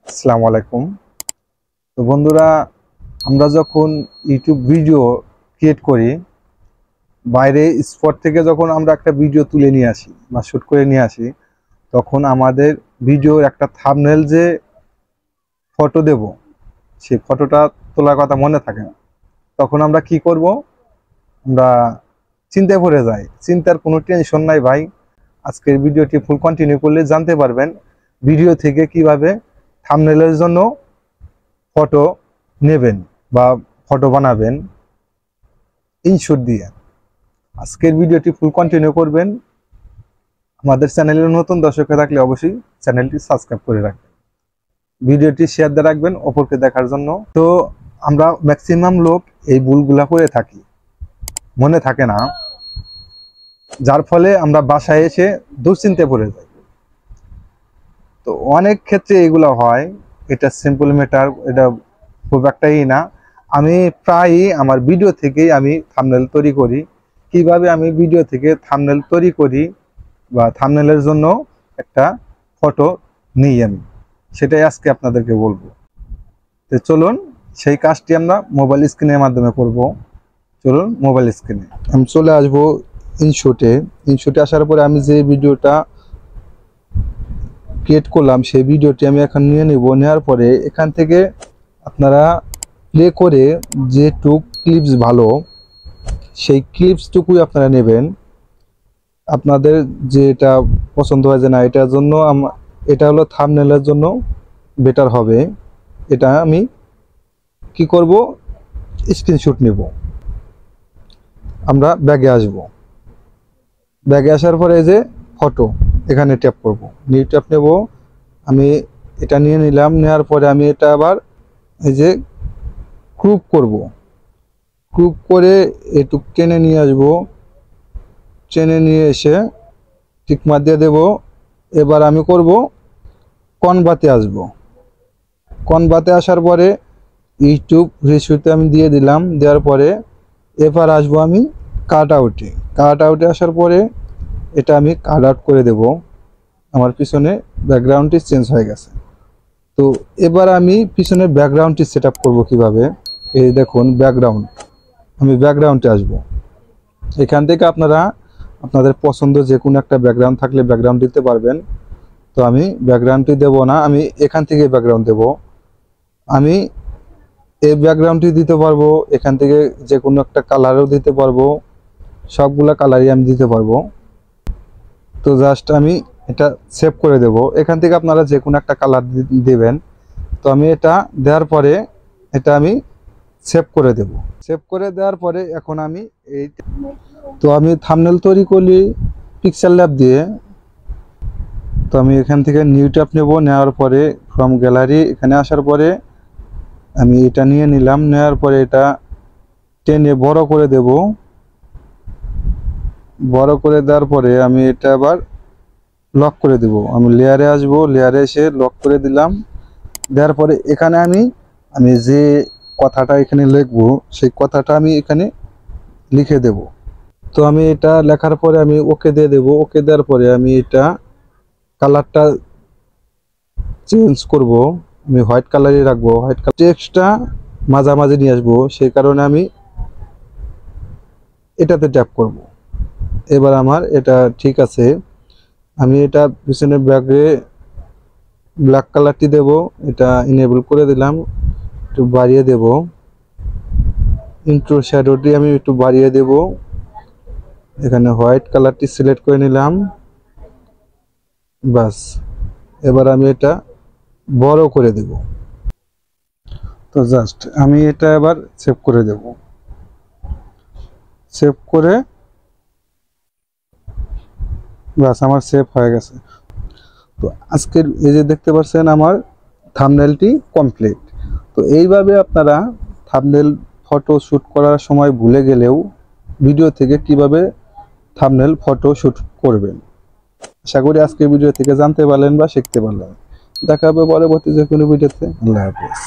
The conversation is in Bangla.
আসসালামু আলাইকুম। তো বন্ধুরা, আমরা যখন ইউটিউব ভিডিও ক্রিয়েট করি, বাইরে স্পট থেকে যখন আমরা একটা ভিডিও তুলে নিয়ে আসি বা শ্যুট করে নিয়ে আসি, তখন আমাদের ভিডিওর একটা থাম্বনেল যে ফটো দেব, সেই ফটোটা তোলার কথা মনে থাকে না। তখন আমরা কি করব? আমরা চিন্তায় পড়ে যাই। চিন্তার কোনো টেনশন নাই ভাই। আজকের ভিডিওটি ফুল কন্টিনিউ করলে জানতে পারবেন ভিডিও থেকে কিভাবে থাম্বনেলের জন্য ফটো নেবেন বা ফটো বানাবেন ইনশট দিয়ে। আজকের ভিডিওটি ফুল কন্টিনিউ করবেন। আমাদের চ্যানেলের নতুন দর্শক থাকলে অবশ্যই চ্যানেলটি সাবস্ক্রাইব করে রাখবেন, ভিডিওটি শেয়ার দিয়ে রাখবেন অপরকে দেখার জন্য। তো আমরা ম্যাক্সিমাম লোক এই ভুলগুলা করে থাকি, মনে থাকে না, যার ফলে আমরা বাসায় এসে দুশ্চিন্তায় পড়ে যাই। তো অনেক ক্ষেত্রে এগুলো হয়, এটা সিম্পল ম্যাটার, এটা খুব একটাই না। আমি প্রায়ই আমার ভিডিও থেকেই আমি থাম্বনেল তৈরি করি। কিভাবে আমি ভিডিও থেকে থাম্বনেল তৈরি করি বা থাম্বনেলের জন্য একটা ফটো নিই আমি, সেটাই আজকে আপনাদেরকে বলবো। তো চলুন সেই কাজটি আমরা মোবাইল স্ক্রিনের মাধ্যমে করব। চলুন মোবাইল স্ক্রিনে আমি চলে আসবো ইনশটে। ইনশটে আসার পরে আমি যে ভিডিওটা ক্রিয়েট করলাম সেই ভিডিওটি আমি এখন নিয়ে নেব। নেওয়ার পরে এখান থেকে আপনারা প্লে করে যেটুক ক্লিপস ভালো সেই ক্লিপসটুকুই আপনারা নেবেন। আপনাদের যেটা পছন্দ হয় যে না এটার জন্য এটা হলো থাম্বনেলের জন্য বেটার হবে, এটা আমি কি করব, স্ক্রিনশট নেব। আমরা ব্যাগে আসব। ব্যাগে আসার পরে যে ফটো এখানে ট্যাপ করব, নিউ ট্যাপ নেব। আমি এটা নিয়ে নিলাম। নেওয়ার পরে আমি এটা আবার এই যে ক্রপ করব। ক্রপ করে একটু টেনে নিয়ে আসব। টেনে নিয়ে এসে টিকমার দিয়ে দেব। এবার আমি করব কনভার্টে আসব। কনভার্টে আসার পরে ইউটিউব রেশিওতে আমি দিয়ে দিলাম। দেওয়ার পরে এবার আসবো আমি কাট আউটে। কাট আউটে আসার পরে এটা আমি কাট আউট করে দেব। আমার পিছনে ব্যাকগ্রাউন্ডটি চেঞ্জ হয়ে গেছে। তো এবার আমি পিছনের ব্যাকগ্রাউন্ডটি সেট আপ করবো কীভাবে, এই দেখুন ব্যাকগ্রাউন্ড। আমি ব্যাকগ্রাউন্ডে আসব। এখান থেকে আপনারা আপনাদের পছন্দ যে কোনো একটা ব্যাকগ্রাউন্ড থাকলে ব্যাকগ্রাউন্ড দিতে পারবেন। তো আমি ব্যাকগ্রাউন্ডটি দেব না, আমি এখান থেকে ব্যাকগ্রাউন্ড দেব। আমি এই ব্যাকগ্রাউন্ডটি দিতে পারবো, এখান থেকে যে কোনো একটা কালারও দিতে পারবো, সবগুলা কালারই আমি দিতে পারবো। তো জাস্ট আমি এটা সেভ করে দেব। এখান থেকে আপনারা যে কোনো একটা কালার দিবেন। তো আমি এটা দেওয়ার পরে এটা আমি সেভ করে দেব। সেভ করে দেওয়ার পরে এখন আমি আমি থাম্বনেল তৈরি করি পিক্সেল ল্যাব দিয়ে। তো আমি এখান থেকে নিউ ট্যাব নেব। নেওয়ার পরে ফ্রম গ্যালারি এখানে আসার পরে আমি এটা নিয়ে নিলাম। নেওয়ার পরে এটা টেনে বড় করে দেব। বড় করে দেওয়ার পরে আমি এটা আবার লক করে দেব। আমি লেয়ারে আসব, লেয়ারে এসে লক করে দিলাম। দেওয়ার পরে এখানে আমি যে কথাটা এখানে লিখবো সেই কথাটা আমি এখানে লিখে দেব। তো আমি এটা লেখার পরে আমি ওকে দিয়ে দেব। ওকে দেওয়ার পরে আমি এটা কালারটা চেঞ্জ করব। আমি হোয়াইট কালারই রাখবো। হোয়াইট কালার টেক্সটটা মাঝামাঝি নিয়ে আসবো, সেই কারণে আমি এটাতে ট্যাপ করব। এবার আমার এটা ঠিক আছে। আমি এটা পিছনে ব্যাগে ব্ল্যাক কালারটি দেব। এটা ইনেবল করে দিলাম, একটু বাড়িয়ে দেব। ইন্ট্রো শ্যাডোটি আমি একটু বাড়িয়ে দেব। এখানে হোয়াইট কালারটি সিলেক্ট করে নিলাম, বাস। এবার আমি এটা বড় করে দেব। তো জাস্ট আমি এটা এবার সেভ করে দেব। সেভ করে বাস আমার সেভ হয়ে গেছে। তো আজকের এই যে দেখতে পাচ্ছেন আমার থাম্বনেলটি কমপ্লিট। তো এইভাবে আপনারা থাম্বনেল ফটো শ্যুট করার সময় ভুলে গেলেও ভিডিও থেকে কিভাবে থাম্বনেল ফটো শ্যুট করবেন, আশা করি আজকের ভিডিও থেকে জানতে পারলেন বা শিখতে পারলেন। দেখা হবে পরবর্তী যে কোনো ভিডিওতে। আল্লাহ হাফেজ।